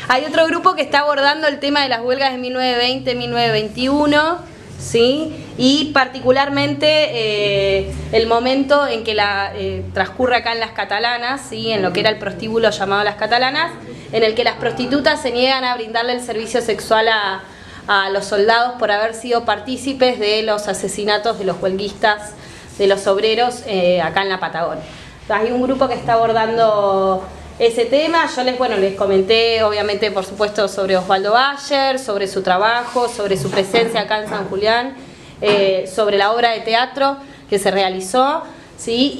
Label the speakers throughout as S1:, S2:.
S1: Hay otro grupo que está abordando el tema de las huelgas de 1920-1921, ¿sí? Y particularmente el momento en que transcurre acá en las catalanas, ¿sí? En lo que era el prostíbulo llamado Las Catalanas, en el que las prostitutas se niegan a brindarle el servicio sexual a los soldados por haber sido partícipes de los asesinatos de los huelguistas, de los obreros acá en la Patagonia. Hay un grupo que está abordando ese tema. Yo les comenté, obviamente, por supuesto, sobre Osvaldo Bayer, sobre su trabajo, sobre su presencia acá en San Julián, sobre la obra de teatro que se realizó, ¿sí?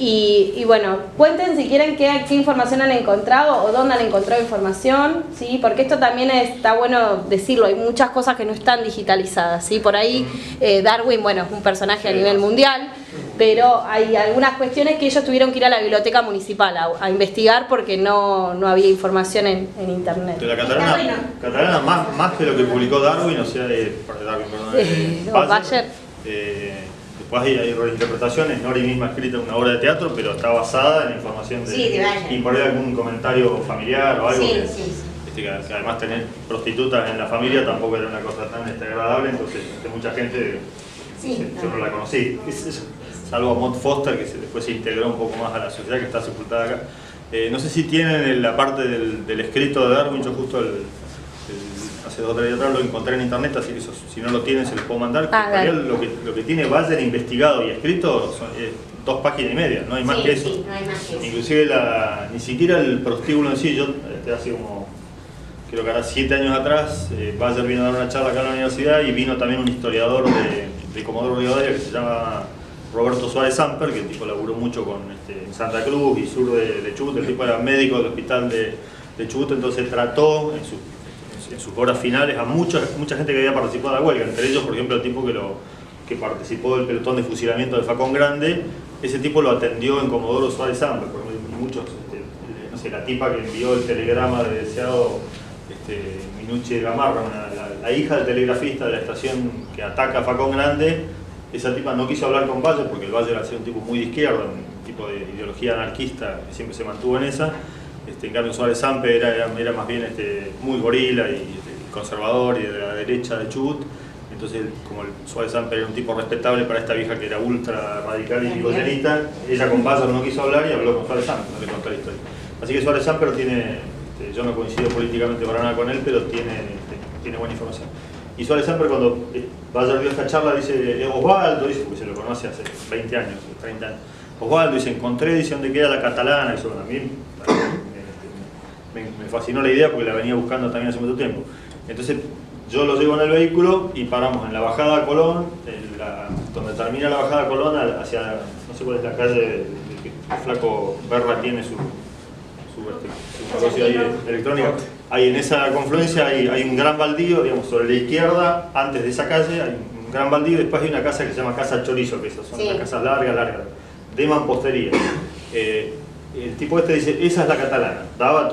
S1: Y bueno, cuenten si quieren qué información han encontrado o dónde han encontrado información, ¿sí? Porque esto también está bueno decirlo, hay muchas cosas que no están digitalizadas, ¿sí? Por ahí Darwin, bueno, es un personaje a nivel mundial, pero hay algunas cuestiones que ellos tuvieron que ir a la biblioteca municipal a investigar porque no había información en internet.
S2: De la catalana más que lo que publicó Darwin, o sea, Bayer. Después hay reinterpretaciones, Nori misma ha escrito una obra de teatro, pero está basada en información y por ahí algún comentario familiar o algo que además tener prostitutas en la familia tampoco era una cosa tan desagradable, entonces mucha gente yo no la conocí. Salvo a Maud Foster, que después se integró un poco más a la sociedad, que está sepultada acá. No sé si tienen la parte del escrito de Darwin, yo justo hace 2 o 3 días atrás lo encontré en internet, así que si no lo tienen se los puedo mandar. Lo que tiene Bayer investigado y escrito son 2 páginas y media, no hay más que eso.
S3: Sí, no hay más que eso.
S2: Inclusive ni siquiera el prostíbulo en sí, yo hace como, creo que ahora 7 años atrás, Bayer vino a dar una charla acá en la universidad y vino también un historiador de Comodoro Rivadavia que se llama Roberto Suárez Samper, que el tipo laburó mucho en Santa Cruz y sur de Chubut. El tipo era médico del hospital de Chubut, entonces trató en sus horas finales a mucha gente que había participado de la huelga, entre ellos, por ejemplo, el tipo que participó del pelotón de fusilamiento de Facón Grande. Ese tipo lo atendió en Comodoro Suárez Samper, porque muchos, no sé, la tipa que envió el telegrama de deseado Minucci de Gamarra, la hija del telegrafista de la estación que ataca a Facón Grande. Esa tipa no quiso hablar con Bayer porque el Bayer era un tipo muy de izquierda, un tipo de ideología anarquista que siempre se mantuvo en esa. En cambio Suárez Samper era más bien muy gorila y conservador y de la derecha de Chubut. Entonces, como el Suárez Samper era un tipo respetable para esta vieja que era ultra radical y picochenita, ella con Bayer no quiso hablar y habló con Suárez Samper, no le contó la historia. Así que Suárez Samper tiene, yo no coincido políticamente para nada con él, pero tiene buena información. Y Suárez Samper, cuando Bayer dio esta charla, dice, Osvaldo, dice, porque se lo conoce hace 20 años, 30 años. Osvaldo, dice, encontré, dice, dónde queda la catalana. Eso también me fascinó la idea porque la venía buscando también hace mucho tiempo. Entonces, yo lo llevo en el vehículo y paramos en la bajada a Colón, donde termina la bajada a Colón, hacia, no sé cuál es la calle, el flaco Berra tiene su negocio ahí electrónica. Ahí en esa confluencia hay un gran baldío, digamos, sobre la izquierda, antes de esa calle hay un gran baldío, después hay una casa que se llama Casa Chorizo, que esas son las casas largas, de mampostería. El tipo dice, esa es la catalana,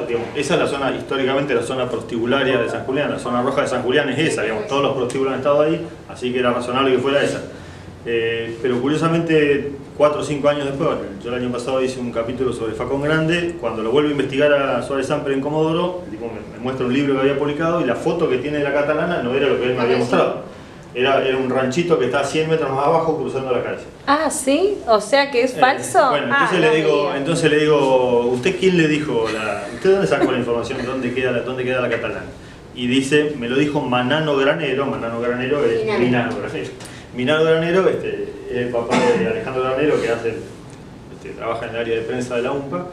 S2: digamos, esa es la zona, históricamente la zona prostibularia de San Julián, la zona roja de San Julián es esa, digamos, todos los prostíbulos han estado ahí, así que era razonable que fuera esa. Pero curiosamente, 4 o 5 años después, yo el año pasado hice un capítulo sobre Facón Grande, cuando lo vuelvo a investigar a Suárez Samper en Comodoro, el tipo me muestra un libro que había publicado y la foto que tiene de la catalana no era lo que él me había mostrado. Era un ranchito que está a 100 metros más abajo cruzando la calle.
S1: Ah, ¿sí? O sea que es falso.
S2: Bueno, entonces le digo, ¿usted quién le dijo? ¿Usted dónde sacó la información de dónde queda la catalana? Y dice, me lo dijo Manano Granero es Minano Granero. Minano Granero es el papá de Alejandro Granero, que trabaja en el área de prensa de la UMPA.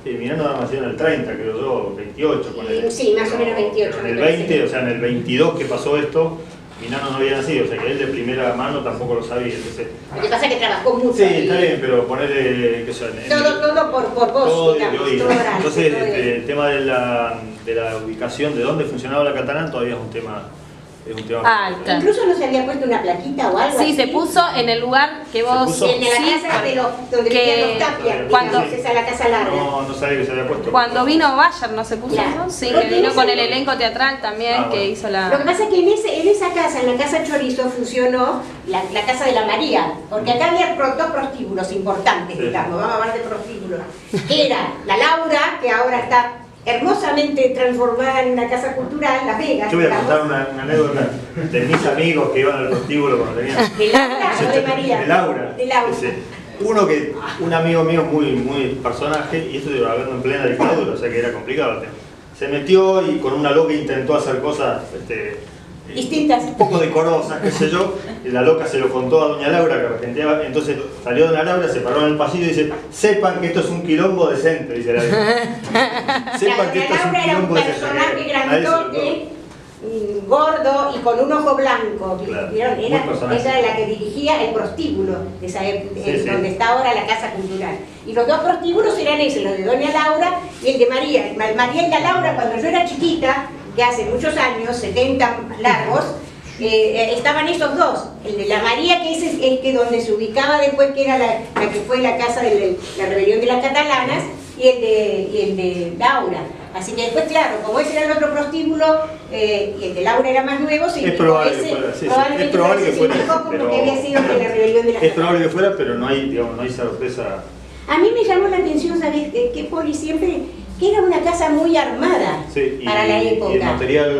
S2: Minano nació en el 30, creo yo, 28.
S3: Sí, más o menos 28.
S2: En el 20, o sea, en el 22 que pasó esto, Minano no había nacido, o sea que él de primera mano tampoco lo sabía. Entonces,
S3: lo que pasa es que trabajó mucho.
S2: Sí, está bien, pero ponerle que sea,
S3: todo por vos, digamos,
S2: entonces el tema de la ubicación, de dónde funcionaba la catalana, todavía es un tema
S1: alta.
S3: Incluso no se había puesto una plaquita o algo.
S1: Sí, se puso en el lugar que vos...
S3: En la casa donde vivían los Tapias, cuando esa es la casa larga.
S2: No sabía que se había puesto.
S1: Cuando vino Bayer no se puso,
S3: claro.
S1: ¿no? Sí, que vino con el elenco teatral también, que hizo la...
S3: Lo que pasa es que en esa casa, en la casa Chorizo, funcionó la casa de la María, porque acá había 2 prostíbulos importantes, digamos, vamos a hablar de prostíbulos. Era la Laura, que ahora está hermosamente transformada en una casa cultural, Las Vegas.
S2: Yo voy a contar una anécdota de mis amigos que iban al prostíbulo cuando tenían...
S3: ¿De Laura o de María?
S2: De Laura.
S3: De Laura.
S2: Un amigo mío muy personaje, y esto iba hablando en plena dictadura, o sea que era complicado el tema. Se metió y con una loca intentó hacer cosas
S3: distintas,
S2: un poco decorosas, qué sé yo, y la loca se lo contó a doña Laura, que regenteaba, entonces salió doña Laura, se paró en el pasillo y dice: sepan que esto es un quilombo decente, dice la
S3: sepan que esto es un quilombo decente. Era un personaje grandote, gordo y con un ojo blanco.
S2: Claro,
S3: ella era la que dirigía el prostíbulo, donde está ahora la Casa Cultural. Y los dos prostíbulos eran ese, los de doña Laura y el de María. María y la Laura, cuando yo era chiquita, que hace muchos años, 70 largos, estaban esos dos. El de la María, que es el que donde se ubicaba después, que era la que fue la casa de la rebelión de las catalanas, y el de Laura. Así que después, claro, como ese era el otro prostíbulo, y el de Laura era más nuevo,
S2: es probable que fuera, sí, es probable que fuera,
S3: como que había sido de la rebelión de las catalanas.
S2: Es probable que fuera, pero no hay, digamos, no hay sorpresa.
S3: A mí me llamó la atención, ¿sabes qué, Poli? Siempre que era una casa muy armada, sí, para la época.
S2: Y el material,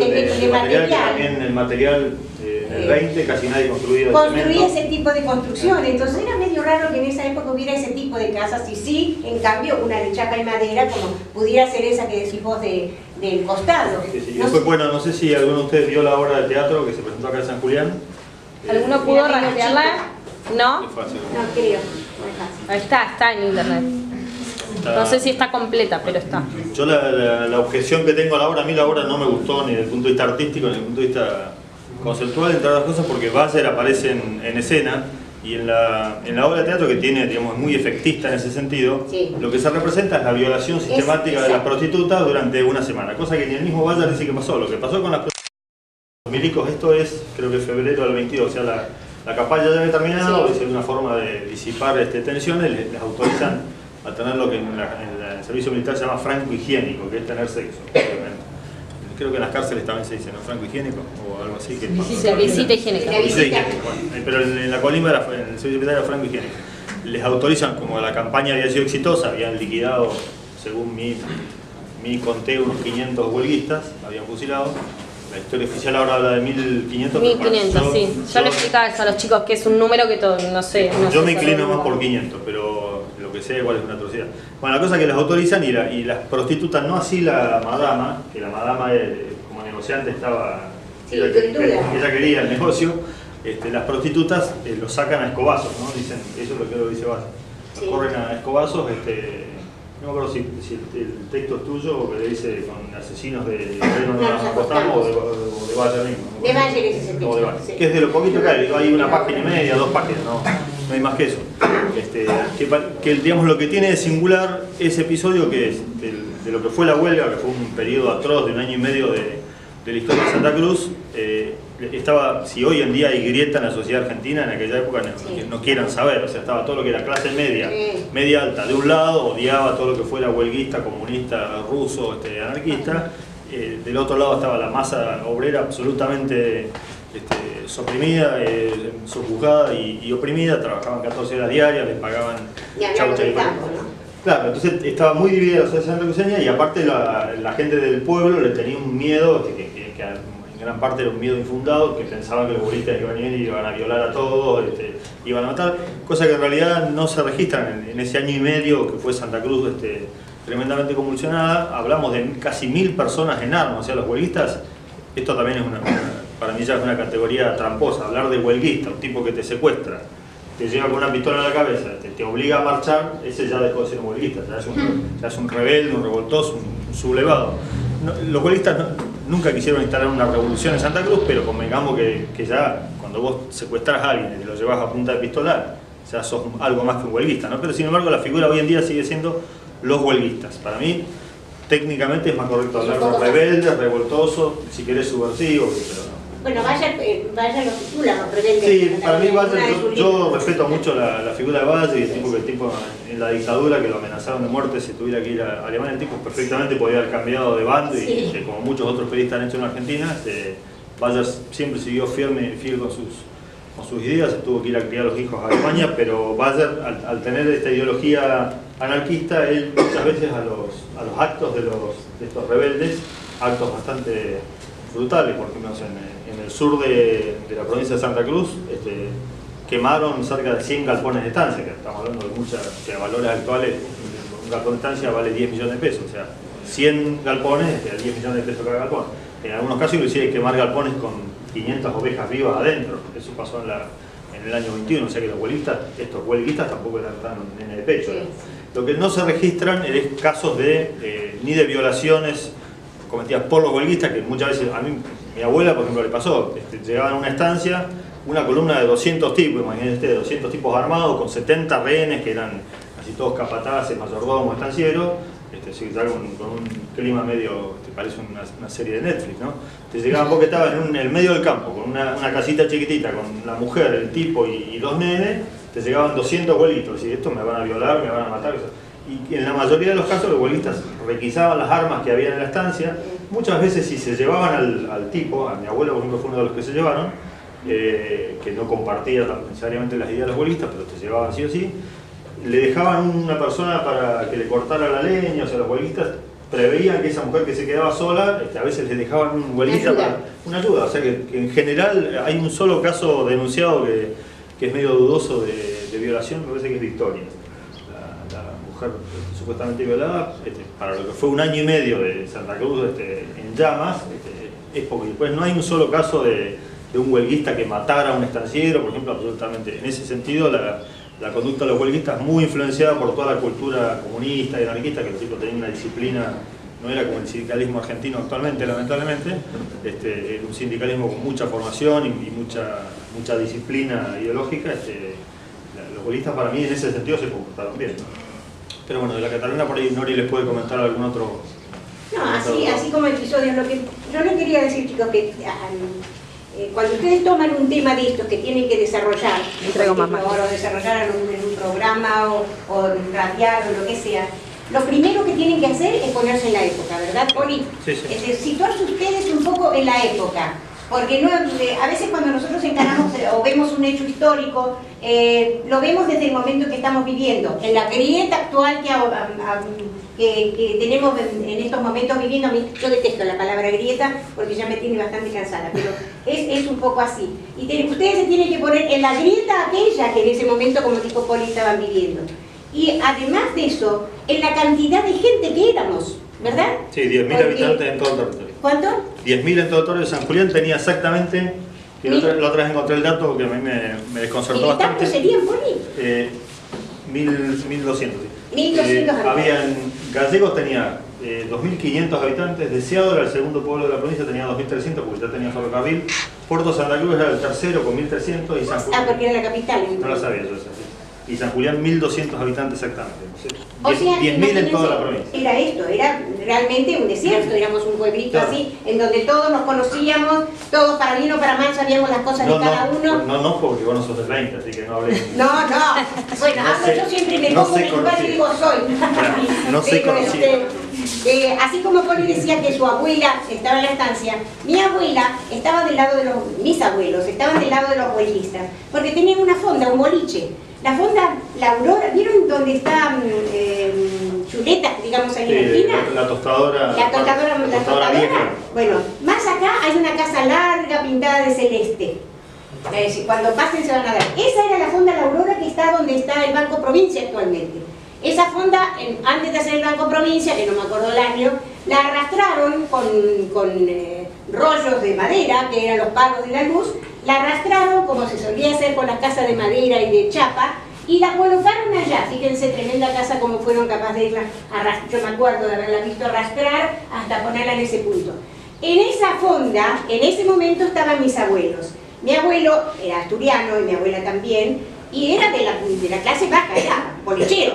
S2: también el material en el 20 casi nadie
S3: construía ese tipo de construcción, entonces era medio raro que en esa época hubiera ese tipo de casas, y sí, en cambio, una de chapa y madera, como pudiera ser esa que decís vos del costado.
S2: Sí, sí. Después, bueno, no sé si alguno de ustedes vio la obra de teatro que se presentó acá en San Julián.
S1: ¿Alguno pudo rastrearla? ¿No?
S3: No creo.
S1: Ahí está en internet. No sé si está completa, pero está.
S2: Yo la objeción que tengo a la obra, a mí la obra no me gustó ni desde el punto de vista artístico ni desde el punto de vista conceptual, entre otras cosas, porque Bayer aparece en escena, y en la obra de teatro, que tiene, digamos, es muy efectista en ese sentido, sí, lo que se representa es la violación sistemática de las prostitutas durante una semana, cosa que ni el mismo Bayer dice que pasó. Lo que pasó con las prostitutas, los milicos, esto es, creo que febrero del 22, o sea, la campaña ya había terminado, sí, es una forma de disipar tensiones, les autorizan a tener lo que en el servicio militar se llama franco higiénico, que es tener sexo, obviamente. Creo que en las cárceles también se dice, ¿no? Franco higiénico o algo así. Que
S1: visita higiénica.
S2: Bueno, pero en la Colima, en el servicio militar era franco higiénico. Les autorizan, como la campaña había sido exitosa, habían liquidado, según mi conteo, unos 500 huelguistas, habían fusilado. La historia oficial ahora habla de 1500.
S1: 1500, sí. Yo le explicaba eso a los chicos, que es un número que todo, no sé.
S2: Yo me inclino más por 500, pero lo que sé igual es una atrocidad. Bueno, la cosa es que las autorizan y las prostitutas, no así la madama, que la madama como negociante estaba, sí, ella quería el negocio, las prostitutas lo sacan a escobazos, ¿no? Dicen, eso es lo que dice Bayer. Sí. Corren a escobazos, no me acuerdo si el texto es tuyo o que le dice con asesinos de no nos acostamos o de Bayer mismo.
S3: De Bayer es ese texto.
S2: Sí. Que es de lo poquito que hay una página y media, 2 páginas, no hay más que eso. Que digamos, lo que tiene de singular ese episodio, que es de lo que fue la huelga, que fue un periodo atroz de 1 año y medio de la historia de Santa Cruz, si hoy en día hay grieta en la sociedad argentina, en aquella época no quieran saber, o sea, estaba todo lo que era clase media, media alta de un lado, odiaba todo lo que fuera huelguista, comunista, ruso, anarquista, del otro lado estaba la masa obrera absolutamente suprimida, sojuzgada y oprimida, trabajaban 14 horas diarias, les pagaban chaucha y campo, ¿no? Claro, entonces estaba muy dividida la sociedad santacruceña, y aparte la gente del pueblo le tenía un miedo que en gran parte era un miedo infundado, que pensaban que los bolistas iban a ir y iban a violar a todos, iban a matar, cosa que en realidad no se registran en ese año y medio que fue Santa Cruz tremendamente convulsionada. Hablamos de casi 1000 personas en armas, o sea, los huelguistas, esto también es para mí ya es una categoría tramposa, hablar de huelguista, un tipo que te secuestra, te lleva con una pistola en la cabeza, te obliga a marchar, ese ya dejó de ser un huelguista, ya es un rebelde, un revoltoso, un sublevado. Los huelguistas nunca quisieron instalar una revolución en Santa Cruz, pero convengamos que ya cuando vos secuestrás a alguien y te lo llevas a punta de pistola, ya sos algo más que un huelguista, ¿no? Pero sin embargo la figura hoy en día sigue siendo los huelguistas. Para mí, técnicamente es más correcto hablar de rebeldes, revoltosos, si querés subversivos, pero no.
S3: Bueno, Bayer lo titula, los rebeldes.
S2: Sí, para mí Bayer, yo respeto mucho la figura de Bayer, y el tipo en la dictadura que lo amenazaron de muerte si tuviera que ir a Alemania, el tipo perfectamente podía haber cambiado de bando, y como muchos otros periodistas han hecho en Argentina, Bayer siempre siguió fiel con sus ideas, se tuvo que ir a criar a los hijos a Alemania, pero Bayer, al tener esta ideología anarquista, él muchas veces a los actos de los estos rebeldes actos bastante brutales. Por ejemplo, en el sur de la provincia de Santa Cruz quemaron cerca de 100 galpones de estancia, que estamos hablando de muchas, o sea, valores actuales. Un galpón de estancia vale 10 millones de pesos, o sea, 100 galpones, 10 millones de pesos cada galpón. En algunos casos inclusive hay que quemar galpones con 500 ovejas vivas adentro. Eso pasó en el año 21, o sea que estos huelguistas tampoco eran tan nene de pecho.
S3: Sí.
S2: Lo que no se registran es casos ni de violaciones cometidas por los huelguistas, que muchas veces, a mí, mi abuela por ejemplo le pasó, llegaban a una estancia, una columna de 200 tipos, imagínense, 200 tipos armados, con 70 rehenes que eran casi todos capataces, mayordomos, estancieros, con un clima medio, parece una serie de Netflix, ¿no? Te llegaban porque estaba en el medio del campo, con una casita chiquitita, con la mujer, el tipo y los nenes, te llegaban 200 abuelitos, y estos me van a violar, me van a matar. Y en la mayoría de los casos los abuelistas requisaban las armas que había en la estancia. Muchas veces si se llevaban al tipo, a mi abuelo por ejemplo fue uno de los que se llevaron, que no compartía necesariamente las ideas de los abuelistas, pero te llevaban sí o sí, le dejaban una persona para que le cortara la leña. O sea, los huelguistas preveían que esa mujer que se quedaba sola, a veces le dejaban un huelguista para una ayuda. O sea que en general hay un solo caso denunciado que es medio dudoso de violación, me parece que es Victoria, la mujer supuestamente violada, para lo que fue 1 año y medio de Santa Cruz en llamas, es porque después no hay un solo caso de un huelguista que matara a un estanciero, por ejemplo, absolutamente. En ese sentido, la conducta de los huelguistas muy influenciada por toda la cultura comunista y anarquista, que los tipos tenían una disciplina, no era como el sindicalismo argentino actualmente, lamentablemente, era un sindicalismo con mucha formación y mucha disciplina ideológica. Los huelguistas para mí en ese sentido se comportaron bien, ¿no? Pero bueno, de la Catalana por ahí Nori les puede comentar algún otro...
S3: No, así como episodios, lo que yo les quería decir, chicos, que cuando ustedes toman un tema de estos que tienen que desarrollar, o lo desarrollaran en un programa o radiar o lo que sea, lo primero que tienen que hacer es ponerse en la época, ¿verdad, Poli?
S2: Sí, sí.
S3: Es situarse ustedes un poco en la época, porque no, a veces cuando nosotros encaramos o vemos un hecho histórico, lo vemos desde el momento que estamos viviendo, en la grieta actual que tenemos en estos momentos viviendo. A mí, yo detesto la palabra grieta porque ya me tiene bastante cansada, pero es un poco así. Y ustedes se tienen que poner en la grieta aquella que en ese momento, como dijo Poli, estaban viviendo. Y además de eso, en la cantidad de gente que éramos, ¿verdad?
S2: Sí, 10.000 habitantes en todo el territorio.
S3: ¿Cuánto?
S2: 10.000 en todo el territorio de San Julián. Tenía exactamente, que la otra vez encontré el dato porque a mí me desconcertó bastante.
S3: ¿Y serían, Poli?
S2: 1.200, sí.
S3: 1.200 habitantes.
S2: Habían, Gallegos tenía 2.500 habitantes, Deseado era el segundo pueblo de la provincia, tenía 2.300 porque ya tenía ferrocarril. Puerto Santa Cruz era el tercero con 1.300 y San Julián...
S3: porque era la capital.
S2: No lo sabía yo esa, sí. Y San Julián 1.200 habitantes exactamente.
S3: O sea,
S2: 10.000 en toda la provincia.
S3: Era esto, era realmente un desierto, éramos un pueblito claro. Así, en donde todos nos conocíamos, todos para bien o para mal sabíamos las cosas de cada uno.
S2: No, porque vos no sos del 20, así que no hablé.
S3: No, bueno, yo siempre me pongo en el lugar y digo soy.
S2: No sé conocido.
S3: Así como Poli decía que su abuela estaba en la estancia, mi abuela estaba del lado de mis abuelos estaban del lado de los huelguistas, porque tenían una fonda, un boliche. La fonda, la Aurora, ¿vieron dónde está Chuleta, digamos ahí en la esquina?
S2: La tostadora.
S3: La tostadora vieja. Bueno, más acá hay una casa larga pintada de celeste. Cuando pasen se van a ver. Esa era la fonda La Aurora que está donde está el Banco Provincia actualmente. Esa fonda, antes de hacer el Banco Provincia, que no me acuerdo el año, la arrastraron con rollos de madera, que eran los palos de la luz, la arrastraron como se solía hacer con las casas de madera y de chapa, y la colocaron allá. Fíjense, tremenda casa como fueron capaces de irla arrastrar. Yo me acuerdo de haberla visto arrastrar hasta ponerla en ese punto. En esa fonda, en ese momento estaban mis abuelos. Mi abuelo era asturiano y mi abuela también, y era de la clase baja, era bolichero.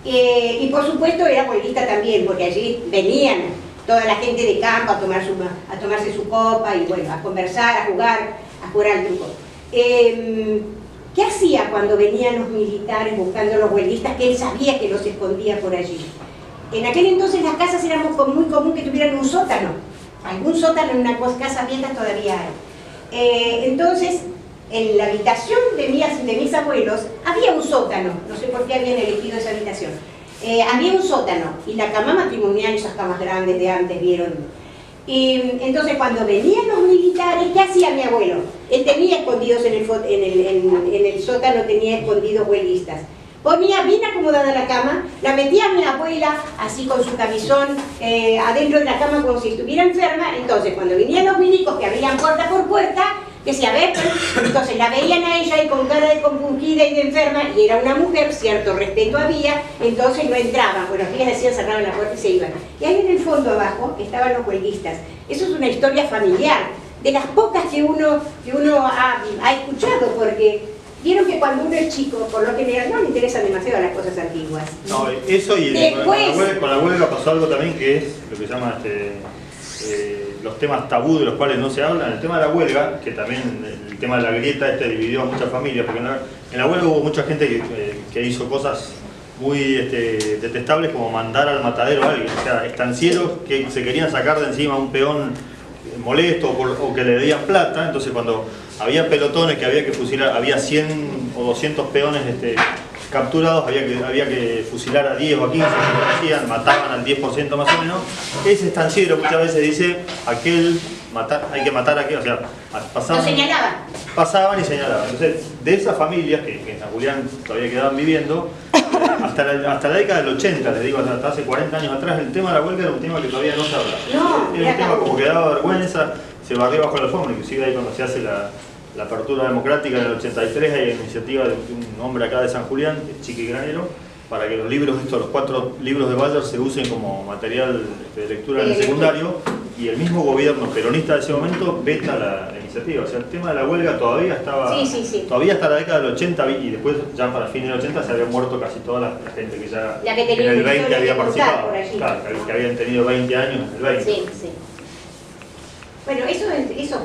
S3: Y por supuesto era huelguista también, porque allí venían toda la gente de campo a tomarse su copa y bueno, a conversar, a jugar al truco. ¿Qué hacía cuando venían los militares buscando a los huelguistas que él sabía que los escondía por allí? En aquel entonces las casas eran muy común que tuvieran un sótano. Algún sótano en una casa vieja todavía hay. Entonces, en la habitación de mis abuelos había un sótano. No sé por qué habían elegido esa habitación. había un sótano y la cama matrimonial, esas camas grandes de antes, vieron. Y entonces cuando venían los militares, ¿qué hacía mi abuelo? Él tenía escondidos en el sótano, tenía escondidos huelistas. Ponía bien acomodada la cama, la metía a mi abuela así con su camisón adentro de la cama como si estuviera enferma. Entonces cuando venían los milicos que abrían puerta por puerta, que se abrían, entonces la veían a ella y con cara de compungida y de enferma, y era una mujer, cierto respeto había, entonces no entraban, buenos días decían, cerraban la puerta y se iban. Y ahí en el fondo abajo estaban los huelguistas. Eso es una historia familiar, de las pocas que uno ha escuchado, porque vieron que cuando uno es chico, por lo general, no le interesan demasiado las cosas antiguas.
S2: No, eso y
S3: después,
S2: con la huelga pasó algo también que es lo que se llama los temas tabú de los cuales no se hablan. El tema de la huelga, que también el tema de la grieta dividió a muchas familias, porque en la huelga hubo mucha gente que hizo cosas muy detestables, como mandar al matadero a alguien, o sea, estancieros que se querían sacar de encima a un peón molesto o que le debían plata. Entonces cuando había pelotones que había que fusilar, había 100 o 200 peones capturados, había que fusilar a 10 o a 15, que hacían, mataban al 10% más o menos. Ese estanciero muchas veces dice, hay que matar a aquel, o sea, pasaban y señalaban. Entonces, de esas familias que en San Julián todavía quedaban viviendo, hasta la década del 80, les digo, hasta hace 40 años atrás, el tema de la huelga era un tema que todavía no se hablaba. Era un tema como que daba vergüenza, se barrió bajo la alfombra, inclusive ahí cuando se hace la apertura democrática en el 83 hay iniciativa de un hombre acá de San Julián, Chiqui Granero, para que los libros, los 4 libros de Bayer se usen como material de lectura en el secundario, y el mismo gobierno peronista de ese momento veta la iniciativa. O sea, el tema de la huelga todavía estaba, todavía hasta la década del 80, y después ya para fines del 80 se había muerto casi toda la gente que ya en el 20 había participado, claro, que habían tenido 20 años en el 20.
S3: Sí. Bueno, esos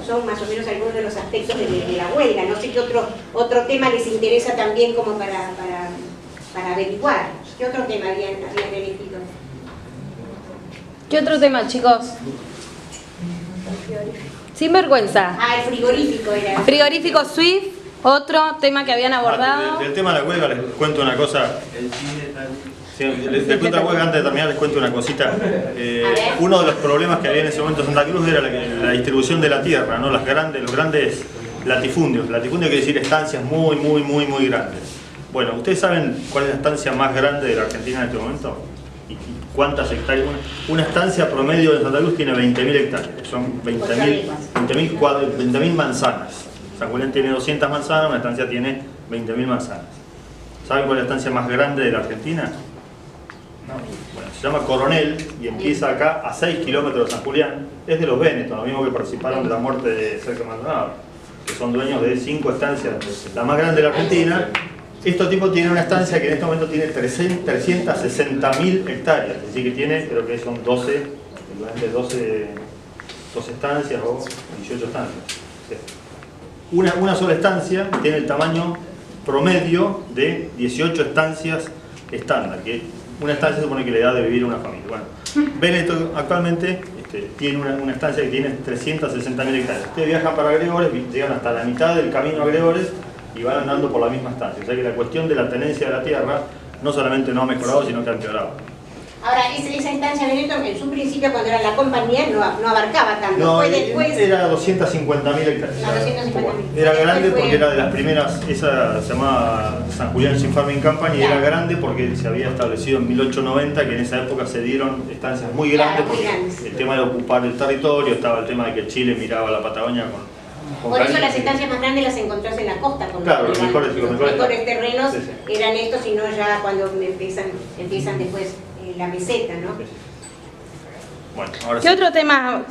S3: son más o menos algunos de los aspectos de la huelga. No sé qué otro tema les interesa también como para averiguar. ¿Qué otro tema habían elegido?
S1: ¿Qué otro tema, chicos? Sin vergüenza.
S3: El frigorífico era.
S1: Frigorífico Swift, otro tema que habían abordado.
S2: Del tema de la huelga les cuento una cosa. Les cuento la huelga, antes de terminar les cuento una cosita. Uno de los problemas que había en ese momento en Santa Cruz era la distribución de la tierra, ¿no? Los grandes latifundios. Latifundio quiere decir estancias muy grandes. Bueno, ¿ustedes saben cuál es la estancia más grande de la Argentina en este momento? ¿Y cuántas hectáreas? Una estancia promedio de Santa Cruz tiene 20.000 hectáreas, son 20.000 manzanas. San Julián tiene 200 manzanas, una estancia tiene 20.000 manzanas. ¿Saben cuál es la estancia más grande de la Argentina? No. Bueno, se llama Coronel y empieza acá a 6 kilómetros de San Julián. Es de los Benetton, los mismos que participaron de la muerte de Sergio Maldonado, que son dueños de 5 estancias, la más grande de la Argentina. Estos tipos tienen una estancia que en este momento tiene 360.000 hectáreas, es decir que tiene, creo que son 12 estancias o 18 estancias. Una sola estancia tiene el tamaño promedio de 18 estancias estándar, que una estancia se supone que le da de vivir a una familia. Bueno, Benetton actualmente tiene una estancia que tiene 360.000 hectáreas. Ustedes viajan para Gregores, llegan hasta la mitad del camino a Gregores y van andando por la misma estancia. O sea que la cuestión de la tenencia de la tierra no solamente no ha mejorado, sino que ha empeorado.
S3: Ahora, esa instancia de Benetton, en su principio, cuando era la compañía, no abarcaba tanto.
S2: No,
S3: fue después...
S2: era 250.000 hectáreas.
S3: 250.000.
S2: Era grande porque era de las primeras, esa se llamaba San Julián Sheep Farming Company, y era grande porque se había establecido en 1890, que en esa época se dieron estancias muy grandes, porque el tema de ocupar el territorio, estaba el tema de que Chile miraba la Patagonia con
S3: por eso las estancias más grandes las encontrás en la costa.
S2: Claro, los mejores
S3: terrenos eran estos, y no ya cuando empiezan después la meseta, ¿no?
S2: Bueno, ahora
S1: ¿Qué otro tema